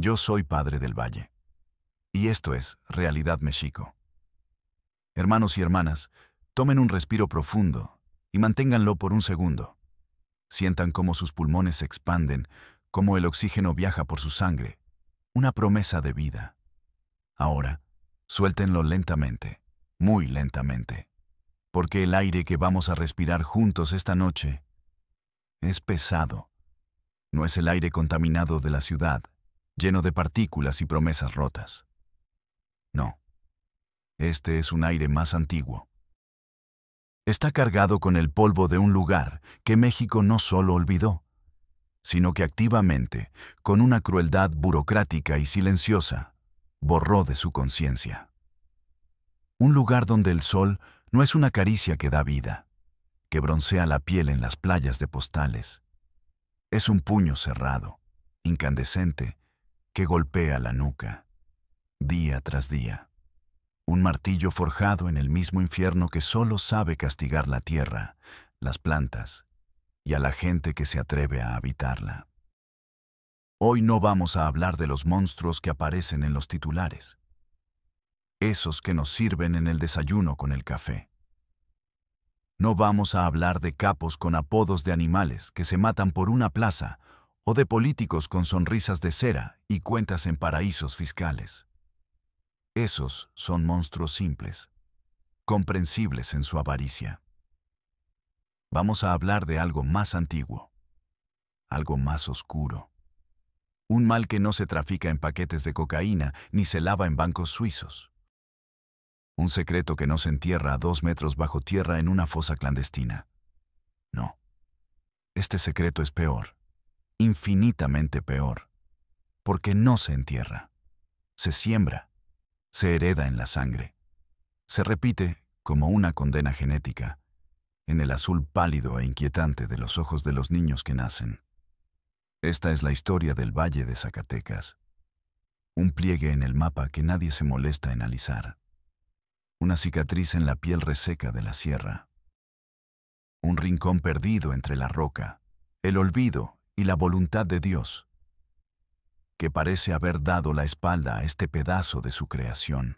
Yo soy Padre del Valle. Y esto es Realidad Mexico. Hermanos y hermanas, tomen un respiro profundo y manténganlo por un segundo. Sientan cómo sus pulmones se expanden, cómo el oxígeno viaja por su sangre. Una promesa de vida. Ahora, suéltenlo lentamente, muy lentamente, porque el aire que vamos a respirar juntos esta noche es pesado. No es el aire contaminado de la ciudad, lleno de partículas y promesas rotas. No. Este es un aire más antiguo. Está cargado con el polvo de un lugar que México no solo olvidó, sino que activamente, con una crueldad burocrática y silenciosa, borró de su conciencia. Un lugar donde el sol no es una caricia que da vida, que broncea la piel en las playas de postales. Es un puño cerrado, incandescente, que golpea la nuca, día tras día. Un martillo forjado en el mismo infierno que solo sabe castigar la tierra, las plantas y a la gente que se atreve a habitarla. Hoy no vamos a hablar de los monstruos que aparecen en los titulares, esos que nos sirven en el desayuno con el café. No vamos a hablar de capos con apodos de animales que se matan por una plaza o de políticos con sonrisas de cera y cuentas en paraísos fiscales. Esos son monstruos simples, comprensibles en su avaricia. Vamos a hablar de algo más antiguo, algo más oscuro. Un mal que no se trafica en paquetes de cocaína ni se lava en bancos suizos. Un secreto que no se entierra a 2 metros bajo tierra en una fosa clandestina. No. Este secreto es peor, infinitamente peor, porque no se entierra, se siembra. Se hereda en la sangre. Se repite, como una condena genética, en el azul pálido e inquietante de los ojos de los niños que nacen. Esta es la historia del Valle de Zacatecas. Un pliegue en el mapa que nadie se molesta en alisar. Una cicatriz en la piel reseca de la sierra. Un rincón perdido entre la roca, el olvido y la voluntad de Dios, que parece haber dado la espalda a este pedazo de su creación.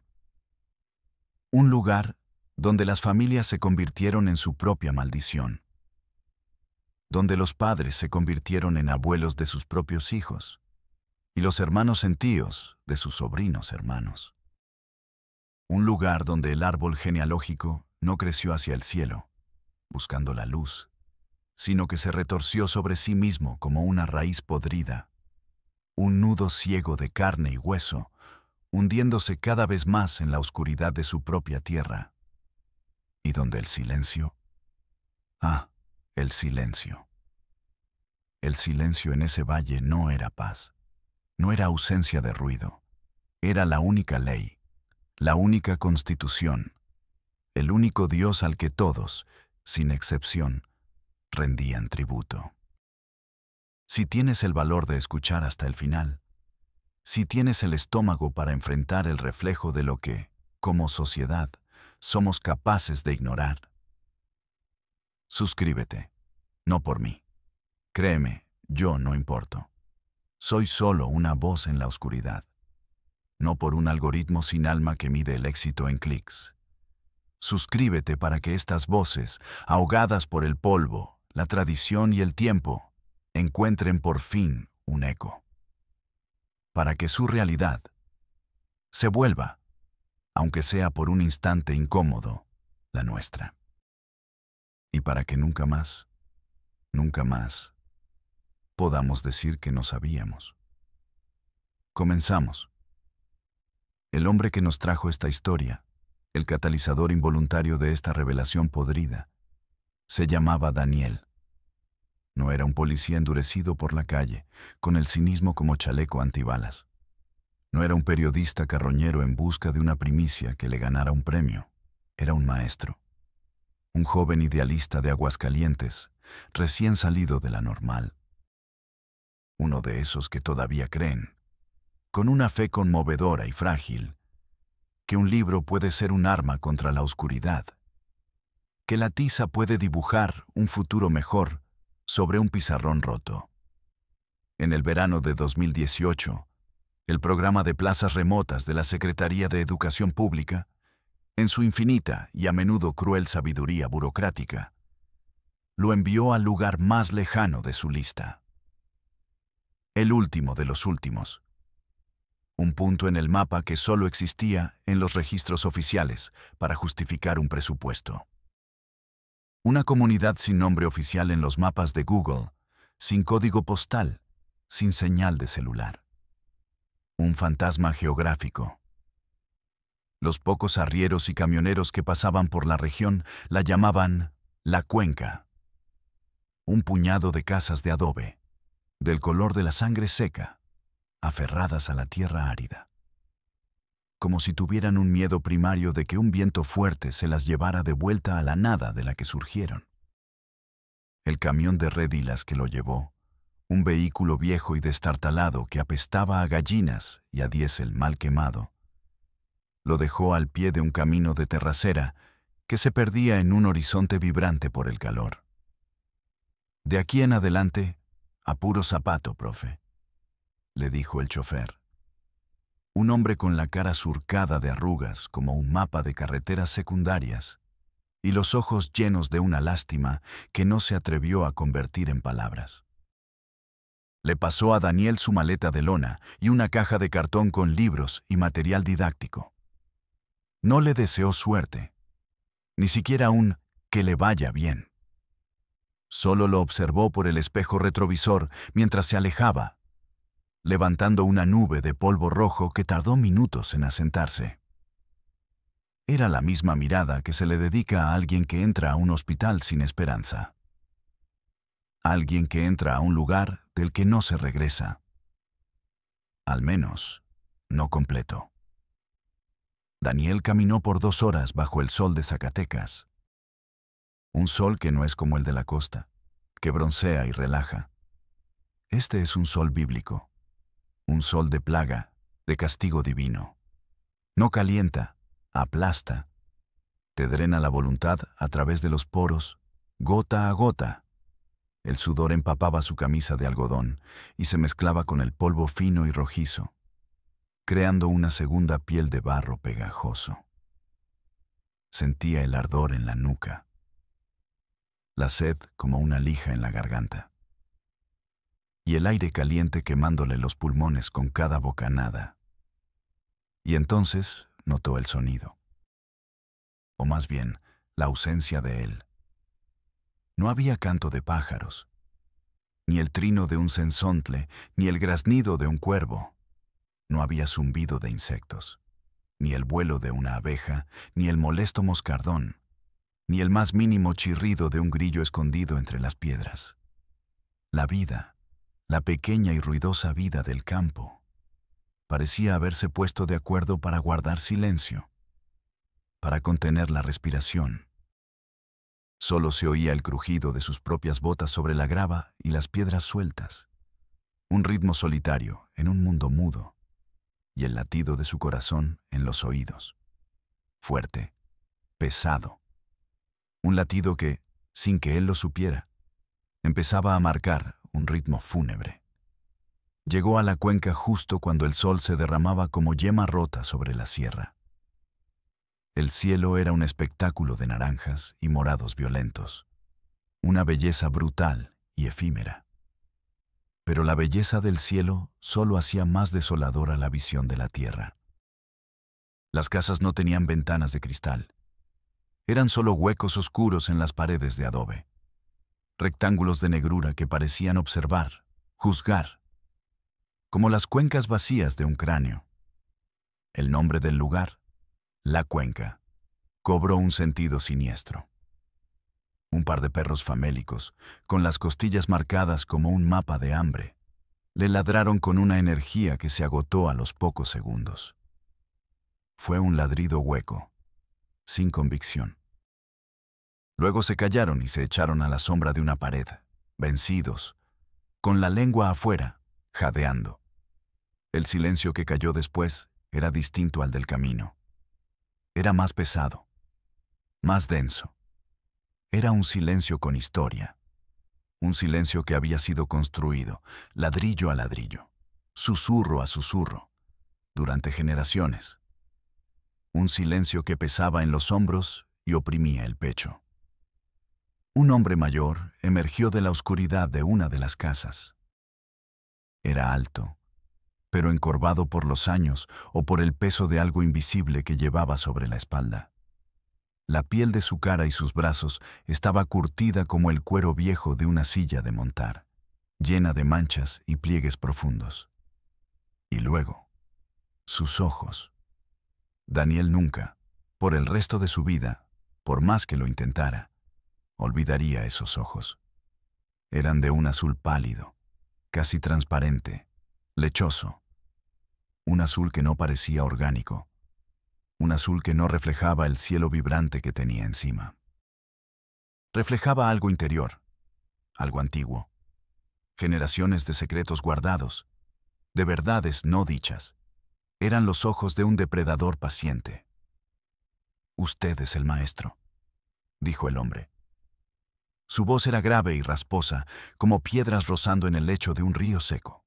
Un lugar donde las familias se convirtieron en su propia maldición, donde los padres se convirtieron en abuelos de sus propios hijos y los hermanos en tíos de sus sobrinos hermanos. Un lugar donde el árbol genealógico no creció hacia el cielo, buscando la luz, sino que se retorció sobre sí mismo como una raíz podrida, un nudo ciego de carne y hueso, hundiéndose cada vez más en la oscuridad de su propia tierra. Y donde el silencio... el silencio. El silencio en ese valle no era paz, no era ausencia de ruido, era la única ley, la única constitución, el único Dios al que todos, sin excepción, rendían tributo. Si tienes el valor de escuchar hasta el final, si tienes el estómago para enfrentar el reflejo de lo que, como sociedad, somos capaces de ignorar, suscríbete, no por mí. Créeme, yo no importo. Soy solo una voz en la oscuridad, no por un algoritmo sin alma que mide el éxito en clics. Suscríbete para que estas voces, ahogadas por el polvo, la tradición y el tiempo, encuentren por fin un eco. Para que su realidad se vuelva, aunque sea por un instante incómodo, la nuestra. Y para que nunca más, podamos decir que no sabíamos. Comenzamos. El hombre que nos trajo esta historia, el catalizador involuntario de esta revelación podrida, se llamaba Daniel. No era un policía endurecido por la calle, con el cinismo como chaleco antibalas. No era un periodista carroñero en busca de una primicia que le ganara un premio. Era un maestro. Un joven idealista de Aguascalientes, recién salido de la normal. Uno de esos que todavía creen, con una fe conmovedora y frágil, que un libro puede ser un arma contra la oscuridad, que la tiza puede dibujar un futuro mejor sobre un pizarrón roto. En el verano de 2018, El programa de plazas remotas de la Secretaría de Educación Pública, en su infinita y a menudo cruel sabiduría burocrática, lo envió al lugar más lejano de su lista. El último de los últimos. Un punto en el mapa que solo existía en los registros oficiales para justificar un presupuesto. Una comunidad sin nombre oficial en los mapas de Google, sin código postal, sin señal de celular. Un fantasma geográfico. Los pocos arrieros y camioneros que pasaban por la región la llamaban La Cuenca. Un puñado de casas de adobe, del color de la sangre seca, aferradas a la tierra árida. Como si tuvieran un miedo primario de que un viento fuerte se las llevara de vuelta a la nada de la que surgieron. El camión de rédilas que lo llevó, un vehículo viejo y destartalado que apestaba a gallinas y a diésel mal quemado, lo dejó al pie de un camino de terracera que se perdía en un horizonte vibrante por el calor. De aquí en adelante, a puro zapato, profe, le dijo el chofer. Un hombre con la cara surcada de arrugas como un mapa de carreteras secundarias y los ojos llenos de una lástima que no se atrevió a convertir en palabras. Le pasó a Daniel su maleta de lona y una caja de cartón con libros y material didáctico. No le deseó suerte, ni siquiera un que le vaya bien. Solo lo observó por el espejo retrovisor mientras se alejaba, levantando una nube de polvo rojo que tardó minutos en asentarse. Era la misma mirada que se le dedica a alguien que entra a un hospital sin esperanza. Alguien que entra a un lugar del que no se regresa. Al menos, no completo. Daniel caminó por 2 horas bajo el sol de Zacatecas. Un sol que no es como el de la costa, que broncea y relaja. Este es un sol bíblico, un sol de plaga, de castigo divino. No calienta, aplasta, te drena la voluntad a través de los poros, gota a gota. El sudor empapaba su camisa de algodón y se mezclaba con el polvo fino y rojizo, creando una segunda piel de barro pegajoso. Sentía el ardor en la nuca, la sed como una lija en la garganta, y el aire caliente quemándole los pulmones con cada bocanada. Y entonces notó el sonido, o más bien, la ausencia de él. No había canto de pájaros, ni el trino de un censontle, ni el graznido de un cuervo. No había zumbido de insectos, ni el vuelo de una abeja, ni el molesto moscardón, ni el más mínimo chirrido de un grillo escondido entre las piedras. La vida, la pequeña y ruidosa vida del campo, parecía haberse puesto de acuerdo para guardar silencio, para contener la respiración. Solo se oía el crujido de sus propias botas sobre la grava y las piedras sueltas, un ritmo solitario en un mundo mudo, y el latido de su corazón en los oídos. Fuerte, pesado. Un latido que, sin que él lo supiera, empezaba a marcar un ritmo fúnebre. Llegó a la cuenca justo cuando el sol se derramaba como yema rota sobre la sierra. El cielo era un espectáculo de naranjas y morados violentos, una belleza brutal y efímera. Pero la belleza del cielo solo hacía más desoladora la visión de la tierra. Las casas no tenían ventanas de cristal. Eran solo huecos oscuros en las paredes de adobe. Rectángulos de negrura que parecían observar, juzgar, como las cuencas vacías de un cráneo. El nombre del lugar, La Cuenca, cobró un sentido siniestro. Un par de perros famélicos, con las costillas marcadas como un mapa de hambre, le ladraron con una energía que se agotó a los pocos segundos. Fue un ladrido hueco, sin convicción. Luego se callaron y se echaron a la sombra de una pared, vencidos, con la lengua afuera, jadeando. El silencio que cayó después era distinto al del camino. Era más pesado, más denso. Era un silencio con historia. Un silencio que había sido construido, ladrillo a ladrillo, susurro a susurro, durante generaciones. Un silencio que pesaba en los hombros y oprimía el pecho. Un hombre mayor emergió de la oscuridad de una de las casas. Era alto, pero encorvado por los años o por el peso de algo invisible que llevaba sobre la espalda. La piel de su cara y sus brazos estaba curtida como el cuero viejo de una silla de montar, llena de manchas y pliegues profundos. Y luego, sus ojos. Daniel nunca, por el resto de su vida, por más que lo intentara, olvidaría esos ojos. Eran de un azul pálido, casi transparente, lechoso. Un azul que no parecía orgánico. Un azul que no reflejaba el cielo vibrante que tenía encima. Reflejaba algo interior, algo antiguo. Generaciones de secretos guardados, de verdades no dichas. Eran los ojos de un depredador paciente. «Usted es el maestro», dijo el hombre. Su voz era grave y rasposa, como piedras rozando en el lecho de un río seco.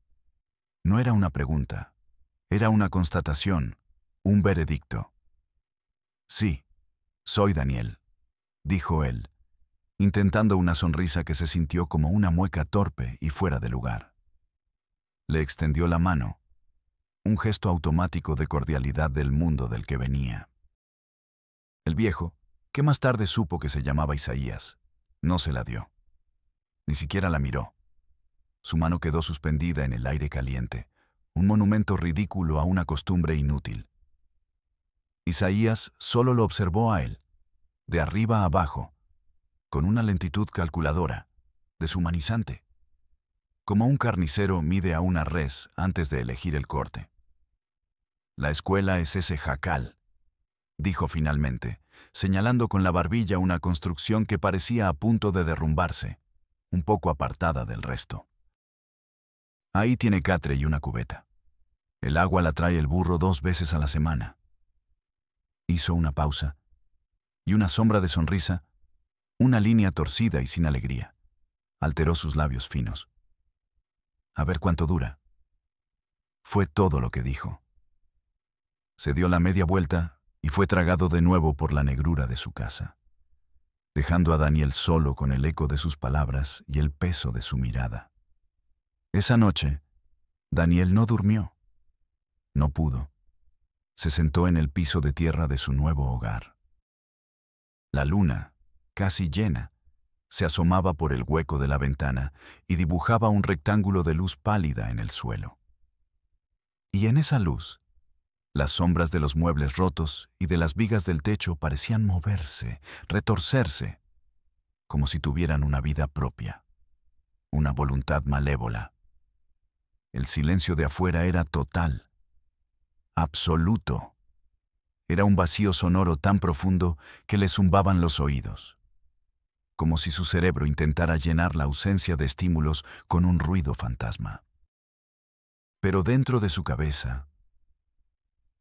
No era una pregunta, era una constatación, un veredicto. «Sí, soy Daniel», dijo él, intentando una sonrisa que se sintió como una mueca torpe y fuera de lugar. Le extendió la mano, un gesto automático de cordialidad del mundo del que venía. El viejo, que más tarde supo que se llamaba Isaías, no se la dio. Ni siquiera la miró. Su mano quedó suspendida en el aire caliente, un monumento ridículo a una costumbre inútil. Isaías solo lo observó a él, de arriba a abajo, con una lentitud calculadora, deshumanizante, como un carnicero mide a una res antes de elegir el corte. «La escuela es ese jacal», dijo finalmente, señalando con la barbilla una construcción que parecía a punto de derrumbarse, un poco apartada del resto. «Ahí tiene catre y una cubeta. El agua la trae el burro 2 veces a la semana». Hizo una pausa, y una sombra de sonrisa, una línea torcida y sin alegría, alteró sus labios finos. «A ver cuánto dura». Fue todo lo que dijo. Se dio la media vuelta y fue tragado de nuevo por la negrura de su casa, dejando a Daniel solo con el eco de sus palabras y el peso de su mirada. Esa noche, Daniel no durmió. No pudo. Se sentó en el piso de tierra de su nuevo hogar. La luna, casi llena, se asomaba por el hueco de la ventana y dibujaba un rectángulo de luz pálida en el suelo. Y en esa luz, las sombras de los muebles rotos y de las vigas del techo parecían moverse, retorcerse, como si tuvieran una vida propia, una voluntad malévola. El silencio de afuera era total, absoluto. Era un vacío sonoro tan profundo que le zumbaban los oídos, como si su cerebro intentara llenar la ausencia de estímulos con un ruido fantasma. Pero dentro de su cabeza,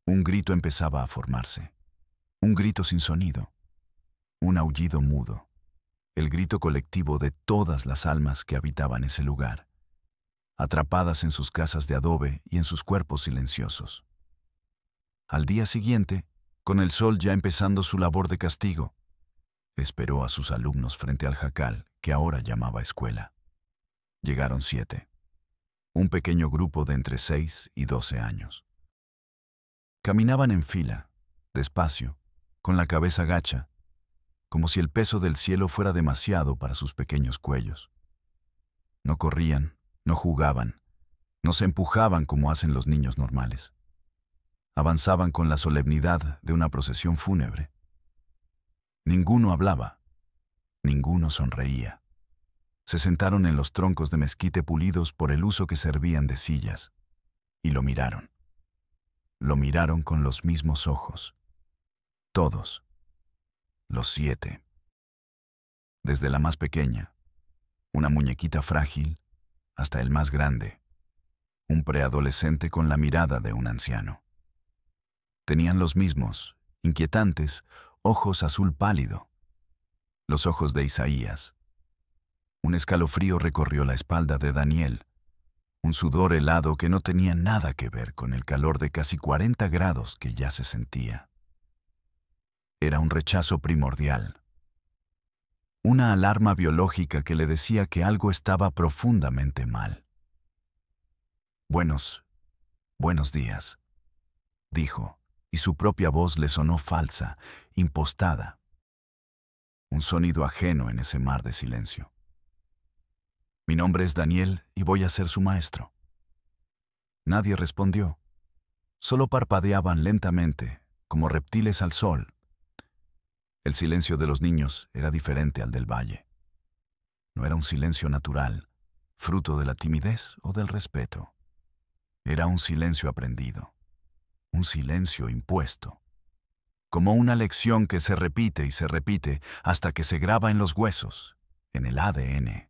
un grito empezaba a formarse, un grito sin sonido, un aullido mudo, el grito colectivo de todas las almas que habitaban ese lugar, atrapadas en sus casas de adobe y en sus cuerpos silenciosos. Al día siguiente, con el sol ya empezando su labor de castigo, esperó a sus alumnos frente al jacal que ahora llamaba escuela. Llegaron 7, un pequeño grupo de entre 6 y 12 años. Caminaban en fila, despacio, con la cabeza gacha, como si el peso del cielo fuera demasiado para sus pequeños cuellos. No corrían, no jugaban, no se empujaban como hacen los niños normales. Avanzaban con la solemnidad de una procesión fúnebre. Ninguno hablaba, ninguno sonreía. Se sentaron en los troncos de mezquite pulidos por el uso que servían de sillas, y lo miraron. Lo miraron con los mismos ojos. Todos. Los 7. Desde la más pequeña, una muñequita frágil, hasta el más grande, un preadolescente con la mirada de un anciano. Tenían los mismos, inquietantes, ojos azul pálido. Los ojos de Isaías. Un escalofrío recorrió la espalda de Daniel. Un sudor helado que no tenía nada que ver con el calor de casi 40 grados que ya se sentía. Era un rechazo primordial. Una alarma biológica que le decía que algo estaba profundamente mal. Buenos días, dijo, y su propia voz le sonó falsa, impostada. Un sonido ajeno en ese mar de silencio. Mi nombre es Daniel y voy a ser su maestro. Nadie respondió. Solo parpadeaban lentamente, como reptiles al sol. El silencio de los niños era diferente al del valle. No era un silencio natural, fruto de la timidez o del respeto. Era un silencio aprendido, un silencio impuesto, como una lección que se repite y se repite hasta que se graba en los huesos, en el ADN.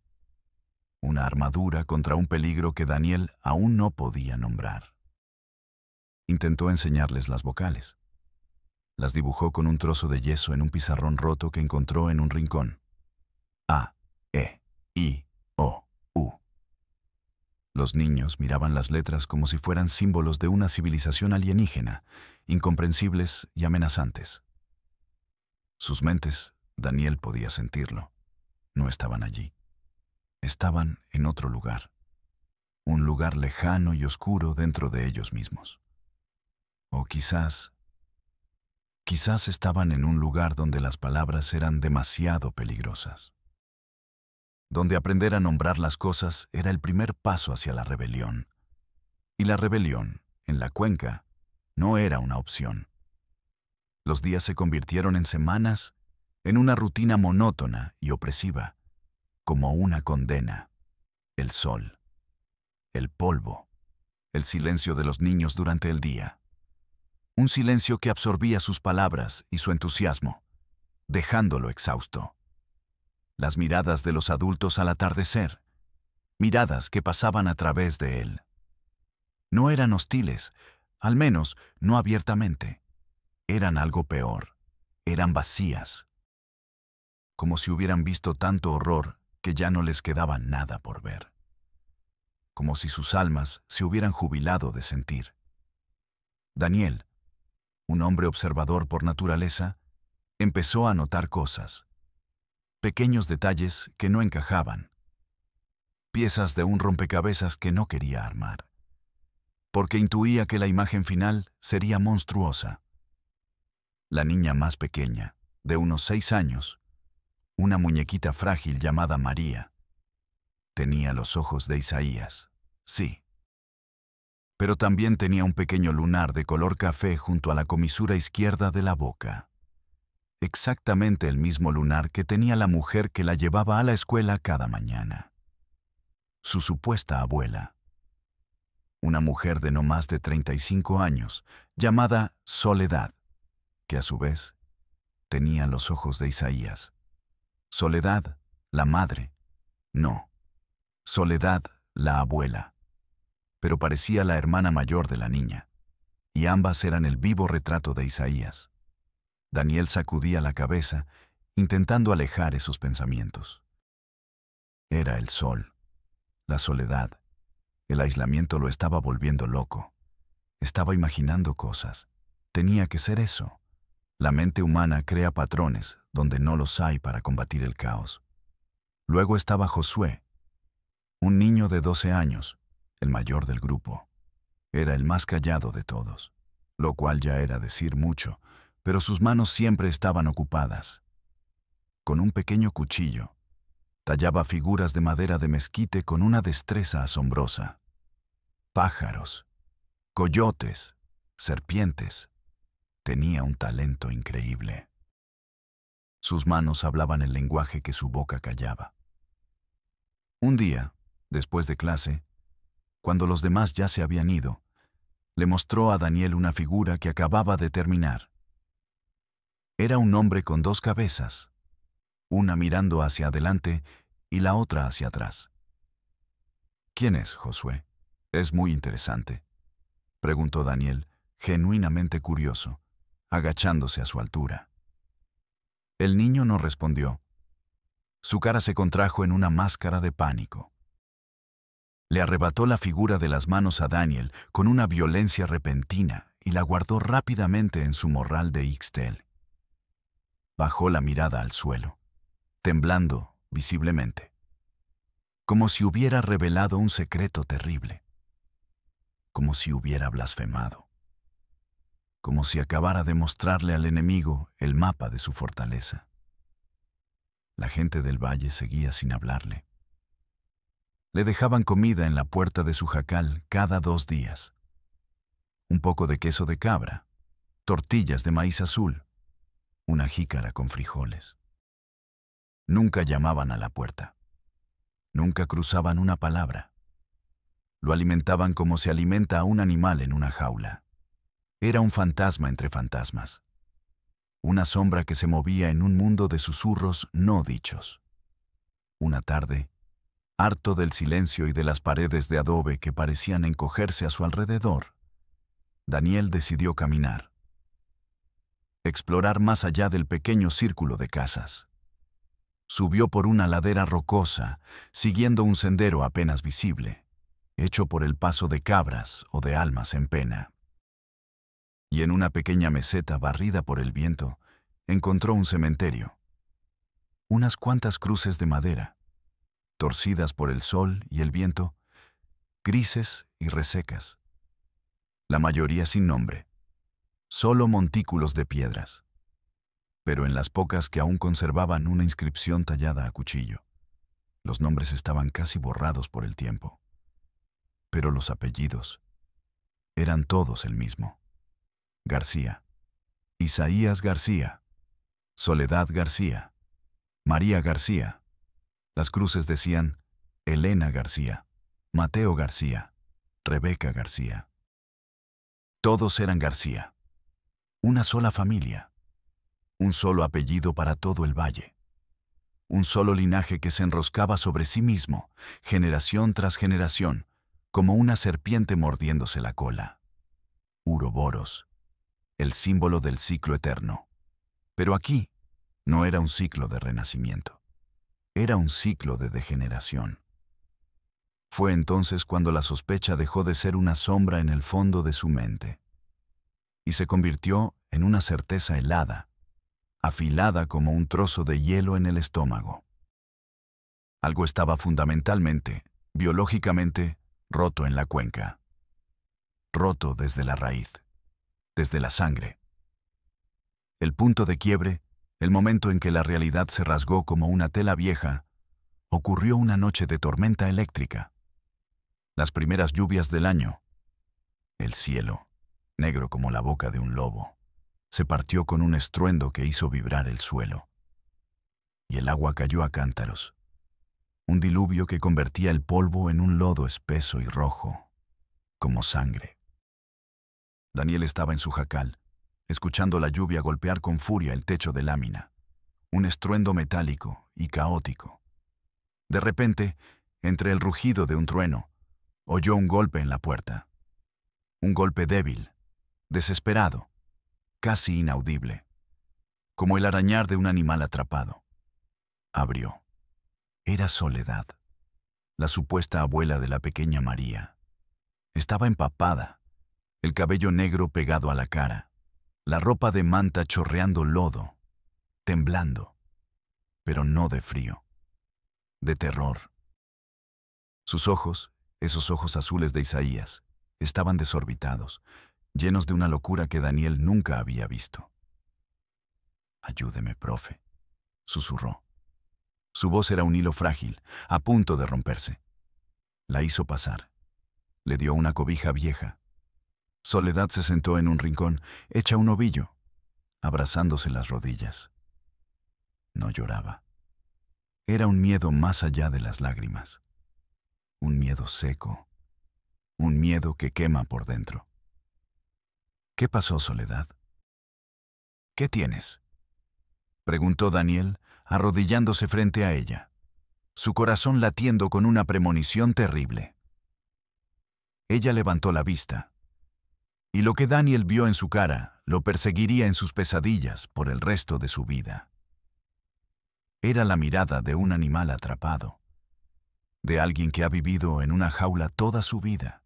Una armadura contra un peligro que Daniel aún no podía nombrar. Intentó enseñarles las vocales. Las dibujó con un trozo de yeso en un pizarrón roto que encontró en un rincón. A, E, I, O, U. Los niños miraban las letras como si fueran símbolos de una civilización alienígena, incomprensibles y amenazantes. Sus mentes, Daniel podía sentirlo, no estaban allí. Estaban en otro lugar. Un lugar lejano y oscuro dentro de ellos mismos. O quizás estaban en un lugar donde las palabras eran demasiado peligrosas. Donde aprender a nombrar las cosas era el primer paso hacia la rebelión. Y la rebelión, en la cuenca, no era una opción. Los días se convirtieron en semanas, en una rutina monótona y opresiva, como una condena. El sol, el polvo, el silencio de los niños durante el día. Un silencio que absorbía sus palabras y su entusiasmo, dejándolo exhausto. Las miradas de los adultos al atardecer, miradas que pasaban a través de él. No eran hostiles, al menos no abiertamente. Eran algo peor, eran vacías. Como si hubieran visto tanto horror que ya no les quedaba nada por ver. Como si sus almas se hubieran jubilado de sentir. Daniel, un hombre observador por naturaleza, empezó a notar cosas. Pequeños detalles que no encajaban. Piezas de un rompecabezas que no quería armar. Porque intuía que la imagen final sería monstruosa. La niña más pequeña, de unos 6 años, una muñequita frágil llamada María, tenía los ojos de Isaías, sí. Pero también tenía un pequeño lunar de color café junto a la comisura izquierda de la boca. Exactamente el mismo lunar que tenía la mujer que la llevaba a la escuela cada mañana. Su supuesta abuela. Una mujer de no más de 35 años, llamada Soledad, que a su vez tenía los ojos de Isaías. Soledad, la madre. No. Soledad, la abuela. Pero parecía la hermana mayor de la niña, y ambas eran el vivo retrato de Isaías. Daniel sacudía la cabeza, intentando alejar esos pensamientos. Era el sol, la soledad. El aislamiento lo estaba volviendo loco. Estaba imaginando cosas. Tenía que ser eso. La mente humana crea patrones donde no los hay para combatir el caos. Luego estaba Josué, un niño de 12 años, el mayor del grupo. Era el más callado de todos, lo cual ya era decir mucho, pero sus manos siempre estaban ocupadas. Con un pequeño cuchillo, tallaba figuras de madera de mezquite con una destreza asombrosa. Pájaros, coyotes, serpientes. Tenía un talento increíble. Sus manos hablaban el lenguaje que su boca callaba. Un día, después de clase, cuando los demás ya se habían ido, le mostró a Daniel una figura que acababa de terminar. Era un hombre con 2 cabezas, una mirando hacia adelante y la otra hacia atrás. ¿Quién es, Josué? Es muy interesante, preguntó Daniel, genuinamente curioso, agachándose a su altura. El niño no respondió. Su cara se contrajo en una máscara de pánico. Le arrebató la figura de las manos a Daniel con una violencia repentina y la guardó rápidamente en su morral de Ixtel. Bajó la mirada al suelo, temblando visiblemente, como si hubiera revelado un secreto terrible, como si hubiera blasfemado, como si acabara de mostrarle al enemigo el mapa de su fortaleza. La gente del valle seguía sin hablarle. Le dejaban comida en la puerta de su jacal cada 2 días. Un poco de queso de cabra, tortillas de maíz azul, una jícara con frijoles. Nunca llamaban a la puerta. Nunca cruzaban una palabra. Lo alimentaban como se alimenta a un animal en una jaula. Era un fantasma entre fantasmas. Una sombra que se movía en un mundo de susurros no dichos. Una tarde, harto del silencio y de las paredes de adobe que parecían encogerse a su alrededor, Daniel decidió caminar. Explorar más allá del pequeño círculo de casas. Subió por una ladera rocosa, siguiendo un sendero apenas visible, hecho por el paso de cabras o de almas en pena. Y en una pequeña meseta barrida por el viento, encontró un cementerio. Unas cuantas cruces de madera, torcidas por el sol y el viento, grises y resecas. La mayoría sin nombre, solo montículos de piedras. Pero en las pocas que aún conservaban una inscripción tallada a cuchillo, los nombres estaban casi borrados por el tiempo. Pero los apellidos eran todos el mismo. García, Isaías García, Soledad García, María García. Las cruces decían Elena García, Mateo García, Rebeca García. Todos eran García. Una sola familia. Un solo apellido para todo el valle. Un solo linaje que se enroscaba sobre sí mismo, generación tras generación, como una serpiente mordiéndose la cola. Uroboros, el símbolo del ciclo eterno. Pero aquí no era un ciclo de renacimiento. Era un ciclo de degeneración. Fue entonces cuando la sospecha dejó de ser una sombra en el fondo de su mente y se convirtió en una certeza helada, afilada como un trozo de hielo en el estómago. Algo estaba fundamentalmente, biológicamente, roto en la cuenca. Roto desde la raíz, desde la sangre. El punto de quiebre, el momento en que la realidad se rasgó como una tela vieja, ocurrió una noche de tormenta eléctrica. Las primeras lluvias del año. El cielo, negro como la boca de un lobo, se partió con un estruendo que hizo vibrar el suelo. Y el agua cayó a cántaros. Un diluvio que convertía el polvo en un lodo espeso y rojo, como sangre. Daniel estaba en su jacal, escuchando la lluvia golpear con furia el techo de lámina, un estruendo metálico y caótico. De repente, entre el rugido de un trueno, oyó un golpe en la puerta. Un golpe débil, desesperado, casi inaudible, como el arañar de un animal atrapado. Abrió. Era Soledad, la supuesta abuela de la pequeña María. Estaba empapada, el cabello negro pegado a la cara, la ropa de manta chorreando lodo, temblando, pero no de frío, de terror. Sus ojos, esos ojos azules de Isaías, estaban desorbitados, llenos de una locura que Daniel nunca había visto. «Ayúdeme, profe», susurró. Su voz era un hilo frágil, a punto de romperse. La hizo pasar. Le dio una cobija vieja. Soledad se sentó en un rincón, hecha un ovillo, abrazándose las rodillas. No lloraba. Era un miedo más allá de las lágrimas. Un miedo seco. Un miedo que quema por dentro. «¿Qué pasó, Soledad? ¿Qué tienes?», preguntó Daniel, arrodillándose frente a ella, su corazón latiendo con una premonición terrible. Ella levantó la vista, y lo que Daniel vio en su cara lo perseguiría en sus pesadillas por el resto de su vida. Era la mirada de un animal atrapado. de alguien que ha vivido en una jaula toda su vida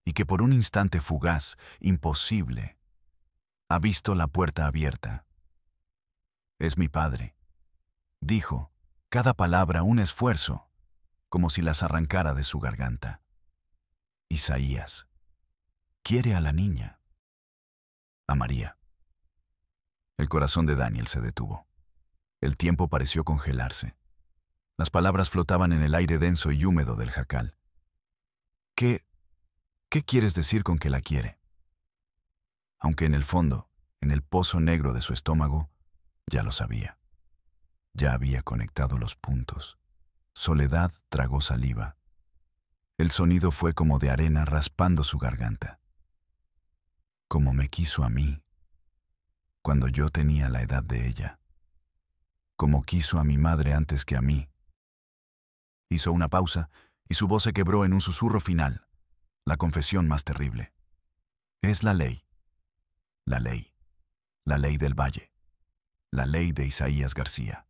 y que por un instante fugaz, imposible, ha visto la puerta abierta. Es mi padre, dijo, cada palabra un esfuerzo, como si las arrancara de su garganta. Isaías quiere a la niña, a María. El corazón de Daniel se detuvo. El tiempo pareció congelarse. Las palabras flotaban en el aire denso y húmedo del jacal. ¿Qué quieres decir con que la quiere? Aunque en el fondo, en el pozo negro de su estómago, ya lo sabía. Ya había conectado los puntos. Soledad tragó saliva. El sonido fue como de arena raspando su garganta. Como me quiso a mí, cuando yo tenía la edad de ella. Como quiso a mi madre antes que a mí. Hizo una pausa y su voz se quebró en un susurro final, la confesión más terrible. Es la ley. La ley. La ley del valle. La ley de Isaías García.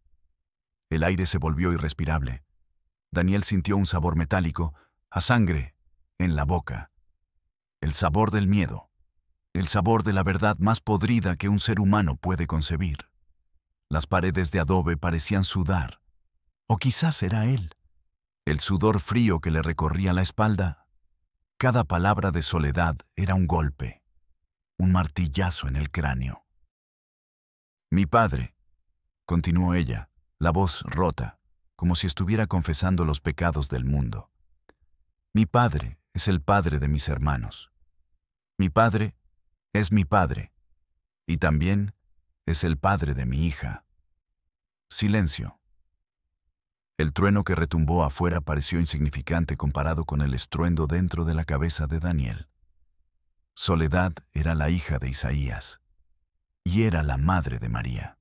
El aire se volvió irrespirable. Daniel sintió un sabor metálico, a sangre, en la boca. El sabor del miedo. El sabor de la verdad más podrida que un ser humano puede concebir. Las paredes de adobe parecían sudar. O quizás era él. El sudor frío que le recorría la espalda. Cada palabra de Soledad era un golpe, un martillazo en el cráneo. Mi padre, continuó ella, la voz rota, como si estuviera confesando los pecados del mundo. Mi padre es el padre de mis hermanos. Mi padre es mi padre, y también es el padre de mi hija. Silencio. El trueno que retumbó afuera pareció insignificante comparado con el estruendo dentro de la cabeza de Daniel. Soledad era la hija de Isaías, y era la madre de María.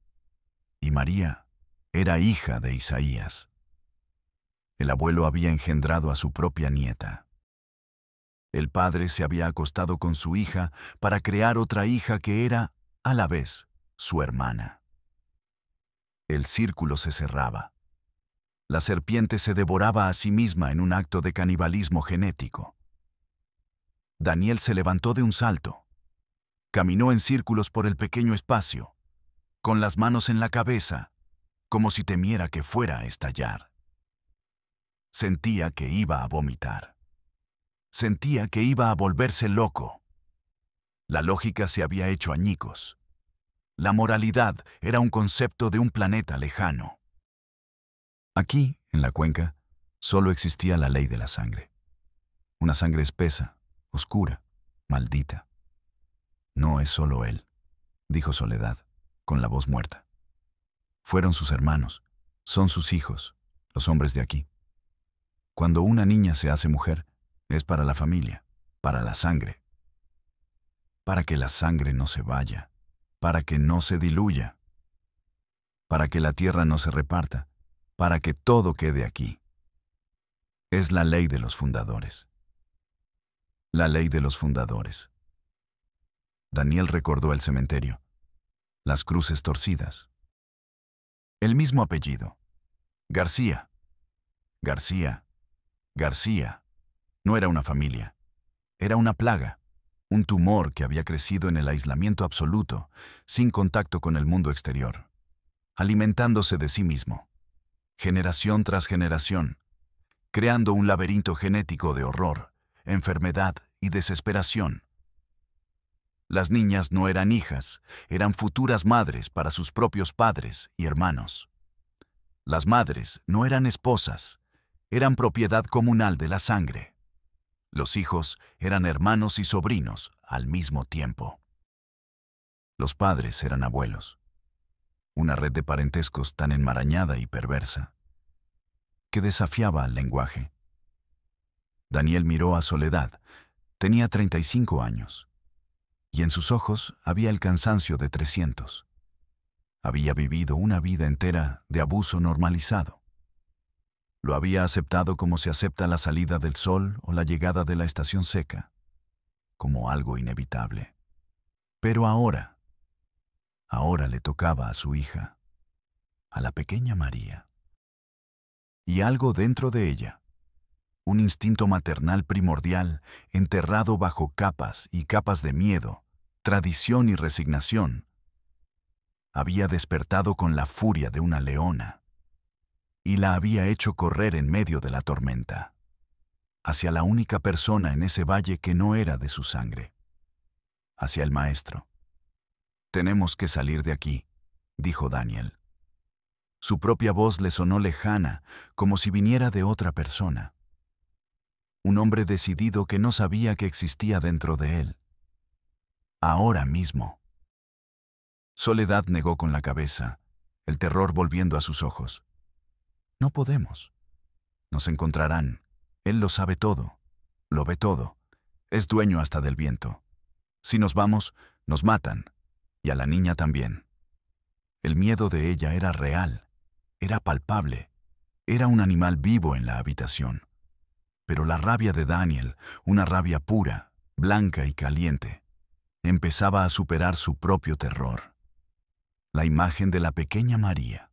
Y María era hija de Isaías. El abuelo había engendrado a su propia nieta. El padre se había acostado con su hija para crear otra hija que era, a la vez, su hermana. El círculo se cerraba. La serpiente se devoraba a sí misma en un acto de canibalismo genético. Daniel se levantó de un salto. Caminó en círculos por el pequeño espacio, con las manos en la cabeza, como si temiera que fuera a estallar. Sentía que iba a vomitar. Sentía que iba a volverse loco. La lógica se había hecho añicos. La moralidad era un concepto de un planeta lejano. Aquí, en la cuenca, solo existía la ley de la sangre. Una sangre espesa, oscura, maldita. No es solo él, dijo Soledad, con la voz muerta. Fueron sus hermanos, son sus hijos, los hombres de aquí. Cuando una niña se hace mujer, es para la familia, para la sangre. Para que la sangre no se vaya, para que no se diluya, para que la tierra no se reparta, para que todo quede aquí. Es la ley de los fundadores. La ley de los fundadores. Daniel recordó el cementerio, las cruces torcidas. El mismo apellido. García. García. García. No era una familia. Era una plaga, un tumor que había crecido en el aislamiento absoluto, sin contacto con el mundo exterior, alimentándose de sí mismo, generación tras generación, creando un laberinto genético de horror, enfermedad y desesperación. Las niñas no eran hijas, eran futuras madres para sus propios padres y hermanos. Las madres no eran esposas, eran propiedad comunal de la sangre. Los hijos eran hermanos y sobrinos al mismo tiempo. Los padres eran abuelos. Una red de parentescos tan enmarañada y perversa que desafiaba al lenguaje. Daniel miró a Soledad. Tenía 35 años. Y en sus ojos había el cansancio de 300. Había vivido una vida entera de abuso normalizado. Lo había aceptado como se acepta la salida del sol o la llegada de la estación seca, como algo inevitable. Pero ahora le tocaba a su hija, a la pequeña María. Y algo dentro de ella, un instinto maternal primordial enterrado bajo capas y capas de miedo, tradición y resignación, había despertado con la furia de una leona y la había hecho correr en medio de la tormenta, hacia la única persona en ese valle que no era de su sangre, hacia el maestro. «Tenemos que salir de aquí», dijo Daniel. Su propia voz le sonó lejana, como si viniera de otra persona. Un hombre decidido que no sabía que existía dentro de él. Ahora mismo. Soledad negó con la cabeza, el terror volviendo a sus ojos. «No podemos. Nos encontrarán. Él lo sabe todo. Lo ve todo. Es dueño hasta del viento. Si nos vamos, nos matan. Y a la niña también». El miedo de ella era real, era palpable, era un animal vivo en la habitación. Pero la rabia de Daniel, una rabia pura, blanca y caliente, empezaba a superar su propio terror. La imagen de la pequeña María,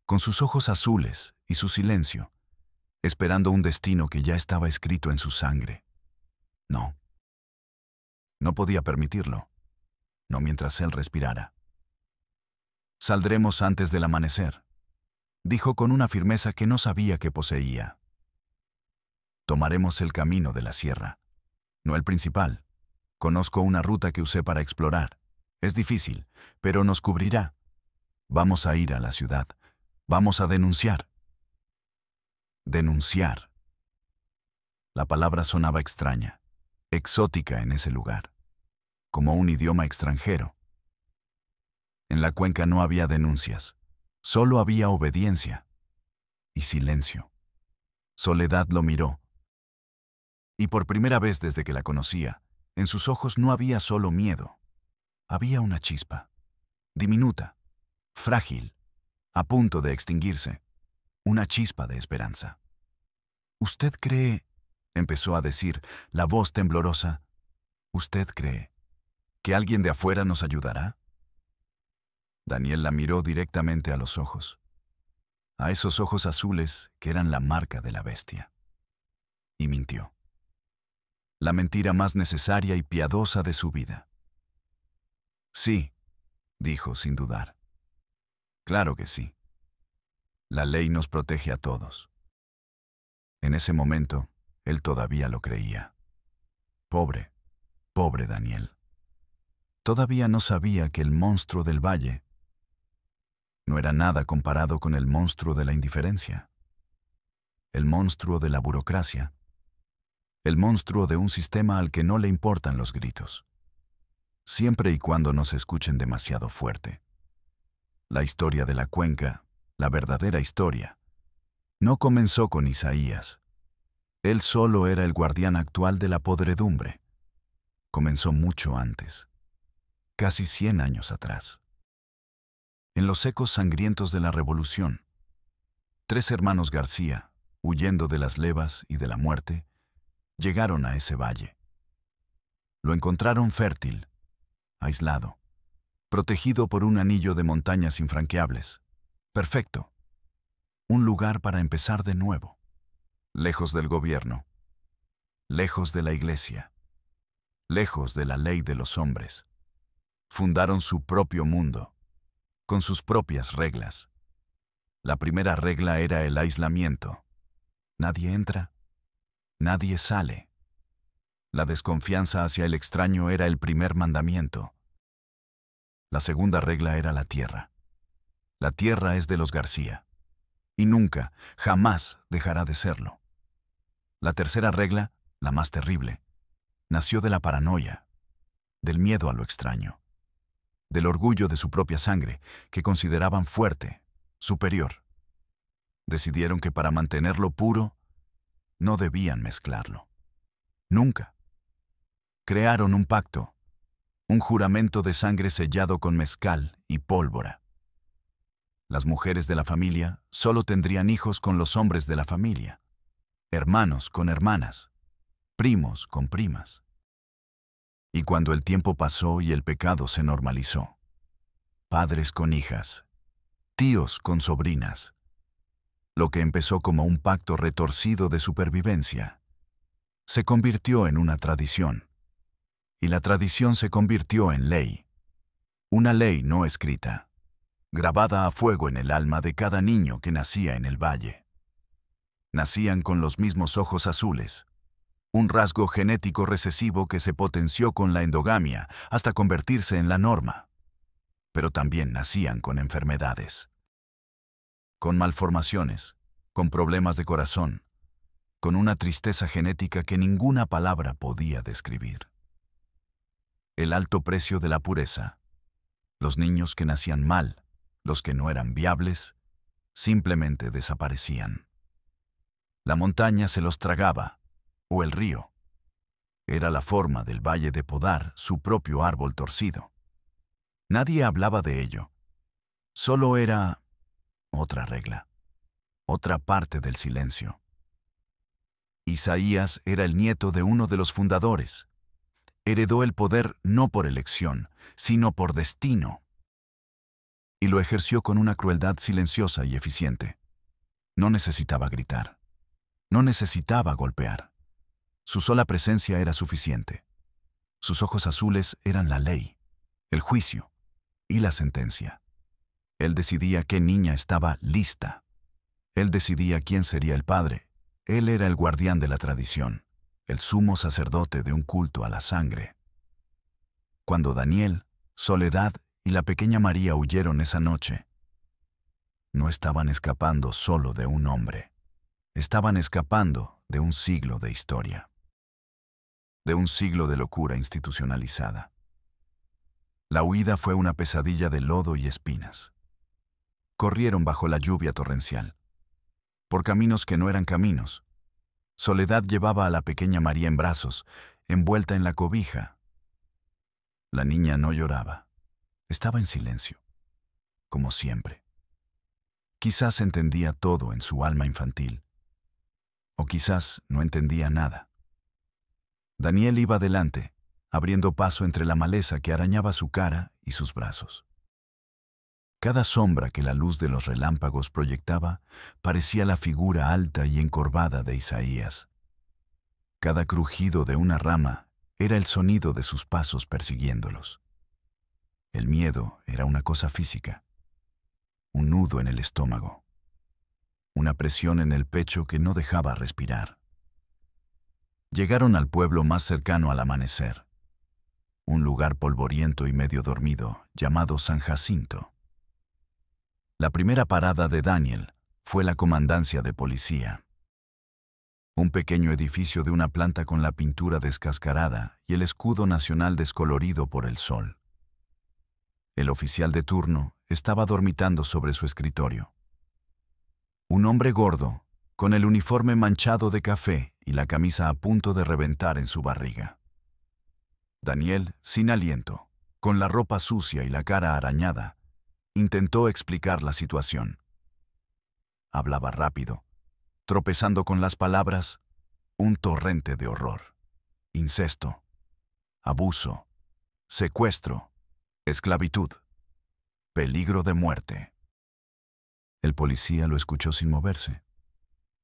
con sus ojos azules y su silencio, esperando un destino que ya estaba escrito en su sangre. No. No podía permitirlo, no mientras él respirara. «Saldremos antes del amanecer», dijo con una firmeza que no sabía que poseía. «Tomaremos el camino de la sierra, no el principal. Conozco una ruta que usé para explorar. Es difícil, pero nos cubrirá. Vamos a ir a la ciudad. Vamos a denunciar». Denunciar. La palabra sonaba extraña, exótica en ese lugar, como un idioma extranjero. En la cuenca no había denuncias, solo había obediencia y silencio. Soledad lo miró. Y por primera vez desde que la conocía, en sus ojos no había solo miedo. Había una chispa, diminuta, frágil, a punto de extinguirse, una chispa de esperanza. «¿Usted cree?», empezó a decir, la voz temblorosa. «¿Usted cree que alguien de afuera nos ayudará?». Daniel la miró directamente a los ojos, a esos ojos azules que eran la marca de la bestia. Y mintió. La mentira más necesaria y piadosa de su vida. «Sí», dijo sin dudar. «Claro que sí. La ley nos protege a todos». En ese momento, él todavía lo creía. Pobre, pobre Daniel. Todavía no sabía que el monstruo del valle no era nada comparado con el monstruo de la indiferencia, el monstruo de la burocracia, el monstruo de un sistema al que no le importan los gritos, siempre y cuando no se escuchen demasiado fuerte. La historia de la cuenca, la verdadera historia, no comenzó con Isaías. Él solo era el guardián actual de la podredumbre. Comenzó mucho antes, casi 100 años atrás. En los ecos sangrientos de la revolución, 3 hermanos García, huyendo de las levas y de la muerte, llegaron a ese valle. Lo encontraron fértil, aislado, protegido por un anillo de montañas infranqueables. Perfecto. Un lugar para empezar de nuevo. Lejos del gobierno, lejos de la iglesia, lejos de la ley de los hombres. Fundaron su propio mundo, con sus propias reglas. La primera regla era el aislamiento. Nadie entra, nadie sale. La desconfianza hacia el extraño era el primer mandamiento. La segunda regla era la tierra. La tierra es de los García, y nunca, jamás dejará de serlo. La tercera regla, la más terrible, nació de la paranoia, del miedo a lo extraño, del orgullo de su propia sangre, que consideraban fuerte, superior. Decidieron que para mantenerlo puro, no debían mezclarlo. Nunca. Crearon un pacto, un juramento de sangre sellado con mezcal y pólvora. Las mujeres de la familia solo tendrían hijos con los hombres de la familia, hermanos con hermanas, primos con primas. Y cuando el tiempo pasó y el pecado se normalizó, padres con hijas, tíos con sobrinas, Lo que empezó como un pacto retorcido de supervivencia se convirtió en una tradición, y la tradición se convirtió en ley. Una ley no escrita, grabada a fuego en el alma de cada niño que nacía en el valle. Nacían con los mismos ojos azules, un rasgo genético recesivo que se potenció con la endogamia hasta convertirse en la norma. Pero también nacían con enfermedades, con malformaciones, con problemas de corazón, con una tristeza genética que ninguna palabra podía describir. El alto precio de la pureza, los niños que nacían mal, los que no eran viables, simplemente desaparecían. La montaña se los tragaba, o el río. Era la forma del valle de podar su propio árbol torcido. Nadie hablaba de ello. Solo era otra regla, otra parte del silencio. Isaías era el nieto de uno de los fundadores. Heredó el poder no por elección, sino por destino. Y lo ejerció con una crueldad silenciosa y eficiente. No necesitaba gritar. No necesitaba golpear. Su sola presencia era suficiente. Sus ojos azules eran la ley, el juicio y la sentencia. Él decidía qué niña estaba lista. Él decidía quién sería el padre. Él era el guardián de la tradición, el sumo sacerdote de un culto a la sangre. Cuando Daniel, Soledad y la pequeña María huyeron esa noche, no estaban escapando solo de un hombre. Estaban escapando de un siglo de historia. De un siglo de locura institucionalizada. La huida fue una pesadilla de lodo y espinas. Corrieron bajo la lluvia torrencial, por caminos que no eran caminos. Soledad llevaba a la pequeña María en brazos, envuelta en la cobija. La niña no lloraba. Estaba en silencio, como siempre. Quizás entendía todo en su alma infantil, o quizás no entendía nada. Daniel iba adelante, abriendo paso entre la maleza que arañaba su cara y sus brazos. Cada sombra que la luz de los relámpagos proyectaba parecía la figura alta y encorvada de Isaías. Cada crujido de una rama era el sonido de sus pasos persiguiéndolos. El miedo era una cosa física, un nudo en el estómago, una presión en el pecho que no dejaba respirar. Llegaron al pueblo más cercano al amanecer, un lugar polvoriento y medio dormido llamado San Jacinto. La primera parada de Daniel fue la comandancia de policía. Un pequeño edificio de una planta con la pintura descascarada y el escudo nacional descolorido por el sol. El oficial de turno estaba dormitando sobre su escritorio. Un hombre gordo, con el uniforme manchado de café y la camisa a punto de reventar en su barriga. Daniel, sin aliento, con la ropa sucia y la cara arañada, intentó explicar la situación. Hablaba rápido, tropezando con las palabras, un torrente de horror. Incesto, abuso, secuestro, esclavitud, peligro de muerte. El policía lo escuchó sin moverse,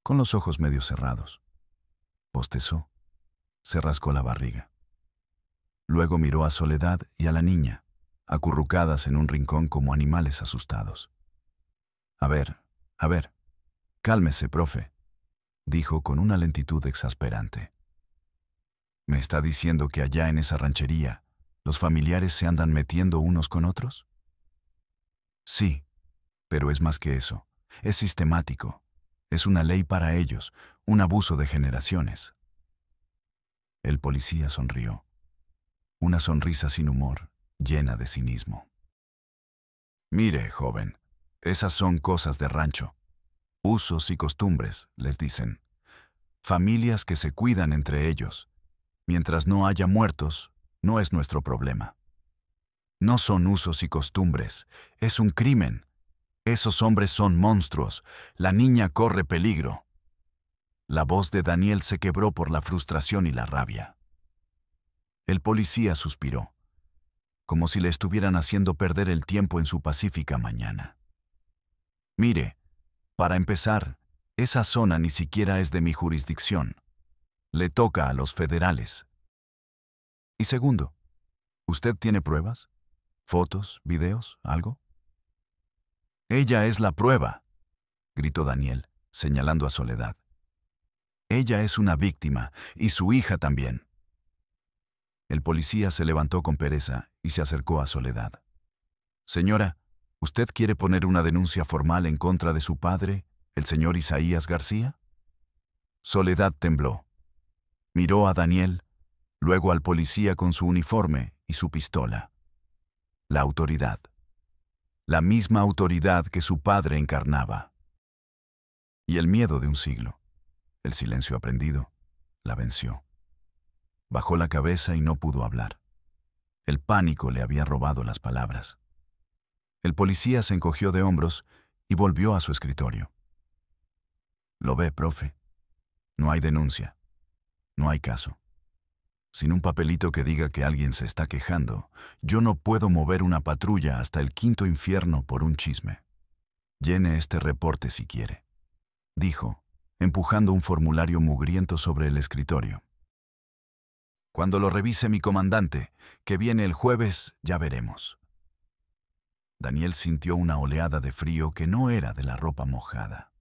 con los ojos medio cerrados. Bostezó, se rascó la barriga. Luego miró a Soledad y a la niña, acurrucadas en un rincón como animales asustados. A ver, cálmese, profe, dijo con una lentitud exasperante. ¿Me está diciendo que allá en esa ranchería los familiares se andan metiendo unos con otros? Sí, pero es más que eso. Es sistemático. Es una ley para ellos, un abuso de generaciones. El policía sonrió. Una sonrisa sin humor, llena de cinismo. Mire, joven, esas son cosas de rancho. Usos y costumbres, les dicen. Familias que se cuidan entre ellos. Mientras no haya muertos, no es nuestro problema. No son usos y costumbres, es un crimen. Esos hombres son monstruos, la niña corre peligro. La voz de Daniel se quebró por la frustración y la rabia. El policía suspiró, como si le estuvieran haciendo perder el tiempo en su pacífica mañana. Mire, para empezar, Esa zona ni siquiera es de mi jurisdicción. Le toca a los federales. Y segundo, ¿usted tiene pruebas? ¿Fotos? ¿Videos? ¿Algo? Ella es la prueba, gritó Daniel, señalando a Soledad. Ella es una víctima, y su hija también. El policía se levantó con pereza y se acercó a Soledad. Señora, ¿usted quiere poner una denuncia formal en contra de su padre, el señor Isaías García? Soledad tembló. Miró a Daniel, luego al policía con su uniforme y su pistola. La autoridad. La misma autoridad que su padre encarnaba. Y el miedo de un siglo, el silencio aprendido, la venció. Bajó la cabeza y no pudo hablar. El pánico le había robado las palabras. El policía se encogió de hombros y volvió a su escritorio. Lo ve, profe. No hay denuncia. No hay caso. Sin un papelito que diga que alguien se está quejando, yo no puedo mover una patrulla hasta el quinto infierno por un chisme. Llene este reporte si quiere, dijo, empujando un formulario mugriento sobre el escritorio. Cuando lo revise mi comandante, que viene el jueves, ya veremos. Daniel sintió una oleada de frío que no era de la ropa mojada.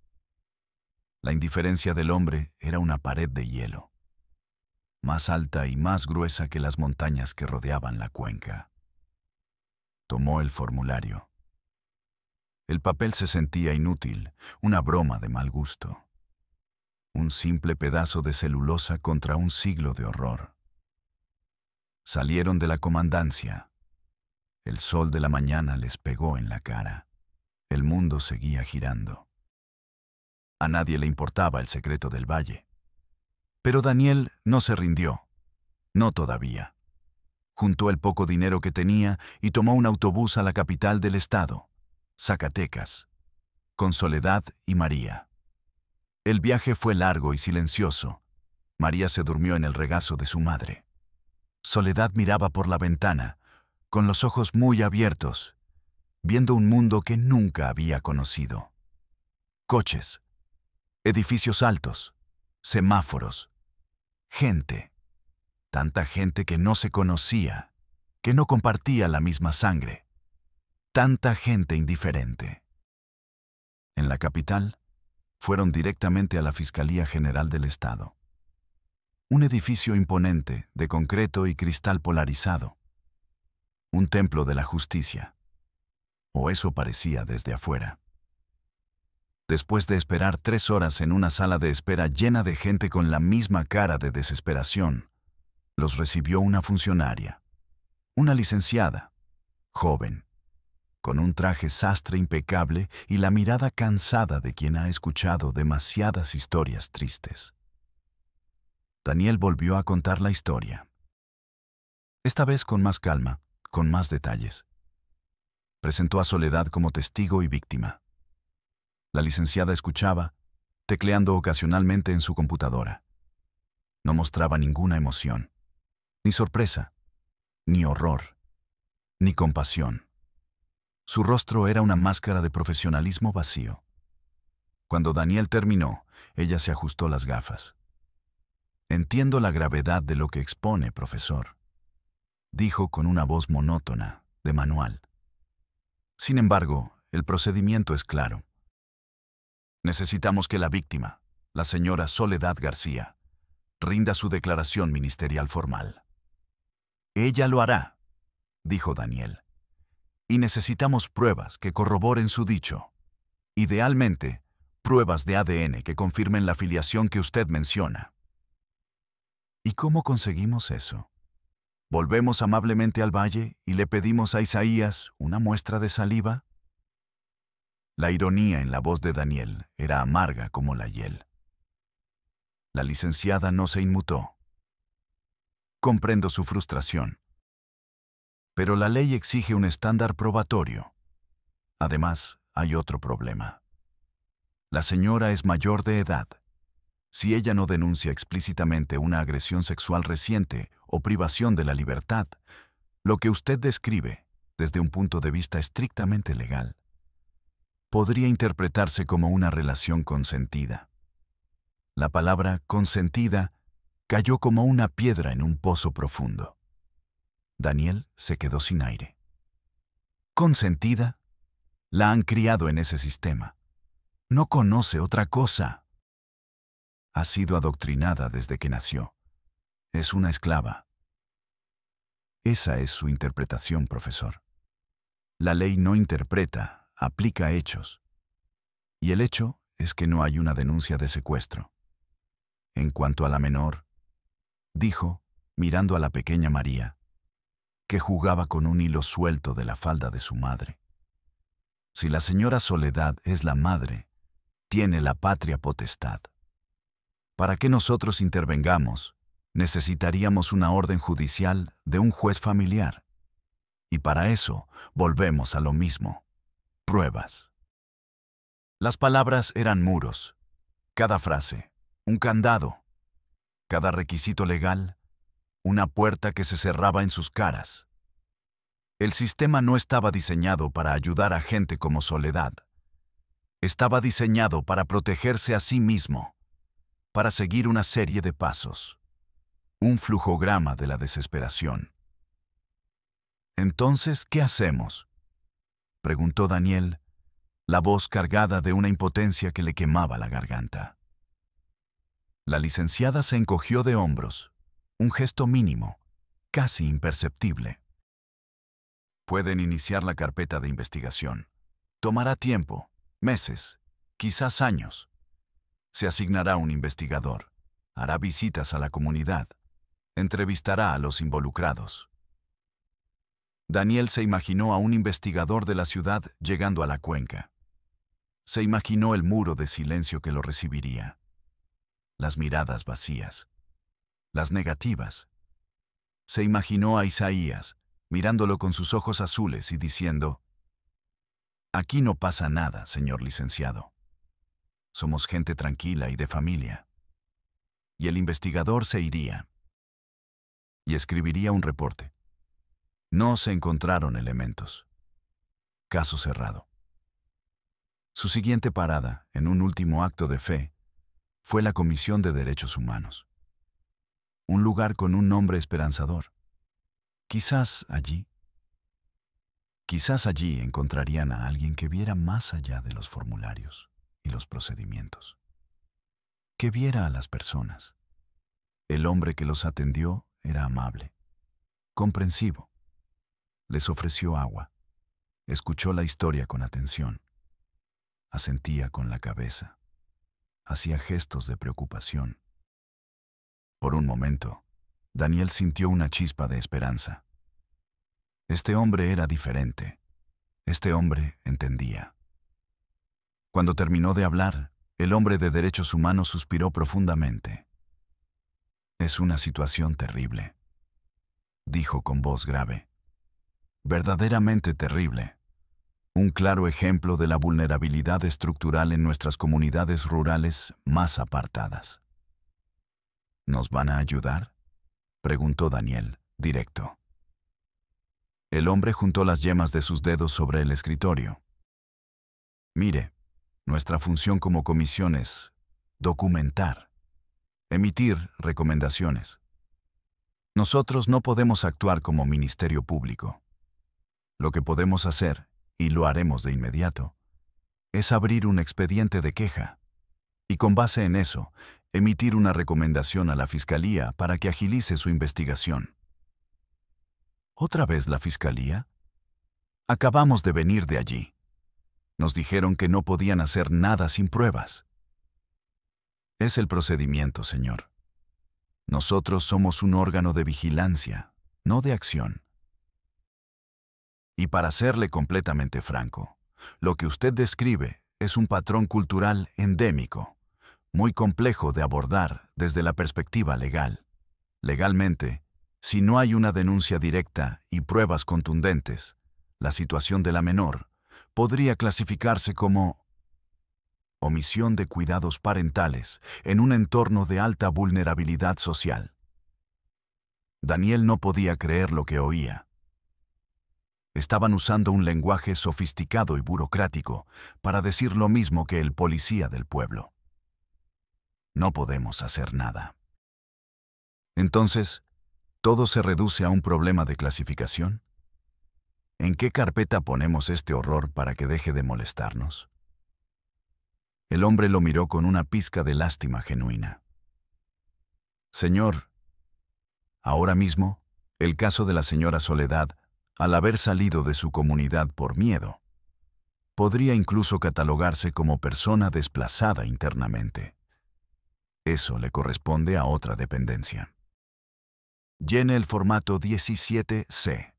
La indiferencia del hombre era una pared de hielo, más alta y más gruesa que las montañas que rodeaban la cuenca. Tomó el formulario. El papel se sentía inútil, una broma de mal gusto. Un simple pedazo de celulosa contra un siglo de horror. Salieron de la comandancia. El sol de la mañana les pegó en la cara. El mundo seguía girando. A nadie le importaba el secreto del valle. Pero Daniel no se rindió. No todavía. Juntó el poco dinero que tenía y tomó un autobús a la capital del estado, Zacatecas, con Soledad y María. El viaje fue largo y silencioso. María se durmió en el regazo de su madre. Soledad miraba por la ventana, con los ojos muy abiertos, viendo un mundo que nunca había conocido. Coches, edificios altos, semáforos, gente. Tanta gente que no se conocía, que no compartía la misma sangre. Tanta gente indiferente. En la capital, fueron directamente a la Fiscalía General del Estado. Un edificio imponente, de concreto y cristal polarizado. Un templo de la justicia. O eso parecía desde afuera. Después de esperar 3 horas en una sala de espera llena de gente con la misma cara de desesperación, los recibió una funcionaria, una licenciada, joven, con un traje sastre impecable y la mirada cansada de quien ha escuchado demasiadas historias tristes. Daniel volvió a contar la historia. Esta vez con más calma, con más detalles. Presentó a Soledad como testigo y víctima. La licenciada escuchaba, tecleando ocasionalmente en su computadora. No mostraba ninguna emoción, ni sorpresa, ni horror, ni compasión. Su rostro era una máscara de profesionalismo vacío. Cuando Daniel terminó, ella se ajustó las gafas. Entiendo la gravedad de lo que expone, profesor, dijo con una voz monótona, de manual. Sin embargo, el procedimiento es claro. Necesitamos que la víctima, la señora Soledad García, rinda su declaración ministerial formal. Ella lo hará, dijo Daniel. Y necesitamos pruebas que corroboren su dicho. Idealmente, pruebas de ADN que confirmen la filiación que usted menciona. ¿Y cómo conseguimos eso? ¿Volvemos amablemente al valle y le pedimos a Isaías una muestra de saliva? La ironía en la voz de Daniel era amarga como la hiel. La licenciada no se inmutó. Comprendo su frustración. Pero la ley exige un estándar probatorio. Además, hay otro problema. La señora es mayor de edad. Si ella no denuncia explícitamente una agresión sexual reciente o privación de la libertad, lo que usted describe, desde un punto de vista estrictamente legal, podría interpretarse como una relación consentida. La palabra consentida cayó como una piedra en un pozo profundo. Daniel se quedó sin aire. ¿Consentida? La han criado en ese sistema. No conoce otra cosa. Ha sido adoctrinada desde que nació. Es una esclava. Esa es su interpretación, profesor. La ley no interpreta, aplica hechos. Y el hecho es que no hay una denuncia de secuestro. En cuanto a la menor, dijo, mirando a la pequeña María, que jugaba con un hilo suelto de la falda de su madre. Si la señora Soledad es la madre, tiene la patria potestad. Para que nosotros intervengamos, necesitaríamos una orden judicial de un juez familiar. Y para eso volvemos a lo mismo. Pruebas. Las palabras eran muros. Cada frase, un candado. Cada requisito legal, una puerta que se cerraba en sus caras. El sistema no estaba diseñado para ayudar a gente como Soledad. Estaba diseñado para protegerse a sí mismo, para seguir una serie de pasos. Un flujograma de la desesperación. «Entonces, ¿qué hacemos?», preguntó Daniel, la voz cargada de una impotencia que le quemaba la garganta. La licenciada se encogió de hombros, un gesto mínimo, casi imperceptible. «Pueden iniciar la carpeta de investigación. Tomará tiempo, meses, quizás años. Se asignará un investigador, hará visitas a la comunidad, entrevistará a los involucrados». Daniel se imaginó a un investigador de la ciudad llegando a la cuenca. Se imaginó el muro de silencio que lo recibiría. Las miradas vacías. Las negativas. Se imaginó a Isaías, mirándolo con sus ojos azules y diciendo: «Aquí no pasa nada, señor licenciado. Somos gente tranquila y de familia». Y el investigador se iría. Y escribiría un reporte. No se encontraron elementos. Caso cerrado. Su siguiente parada, en un último acto de fe, fue la Comisión de Derechos Humanos. Un lugar con un nombre esperanzador. Quizás allí encontrarían a alguien que viera más allá de los formularios y los procedimientos. Que viera a las personas. El hombre que los atendió era amable, comprensivo. Les ofreció agua. Escuchó la historia con atención. Asentía con la cabeza. Hacía gestos de preocupación. Por un momento, Daniel sintió una chispa de esperanza. Este hombre era diferente. Este hombre entendía. Cuando terminó de hablar, el hombre de derechos humanos suspiró profundamente. «Es una situación terrible», dijo con voz grave. «Verdaderamente terrible. Un claro ejemplo de la vulnerabilidad estructural en nuestras comunidades rurales más apartadas». «¿Nos van a ayudar?», preguntó Daniel, directo. El hombre juntó las yemas de sus dedos sobre el escritorio. «Mire, nuestra función como comisión es documentar, emitir recomendaciones. Nosotros no podemos actuar como ministerio público. Lo que podemos hacer, y lo haremos de inmediato, es abrir un expediente de queja y con base en eso, emitir una recomendación a la Fiscalía para que agilice su investigación». ¿Otra vez la Fiscalía? Acabamos de venir de allí. Nos dijeron que no podían hacer nada sin pruebas. Es el procedimiento, señor. Nosotros somos un órgano de vigilancia, no de acción. Y para serle completamente franco, lo que usted describe es un patrón cultural endémico, muy complejo de abordar desde la perspectiva legal. Legalmente, si no hay una denuncia directa y pruebas contundentes, la situación de la menor podría clasificarse como omisión de cuidados parentales en un entorno de alta vulnerabilidad social. Daniel no podía creer lo que oía. Estaban usando un lenguaje sofisticado y burocrático para decir lo mismo que el policía del pueblo. No podemos hacer nada. Entonces, ¿todo se reduce a un problema de clasificación? ¿En qué carpeta ponemos este horror para que deje de molestarnos? El hombre lo miró con una pizca de lástima genuina. Señor, ahora mismo, el caso de la señora Soledad, al haber salido de su comunidad por miedo, podría incluso catalogarse como persona desplazada internamente. Eso le corresponde a otra dependencia. Llene el formato 17C.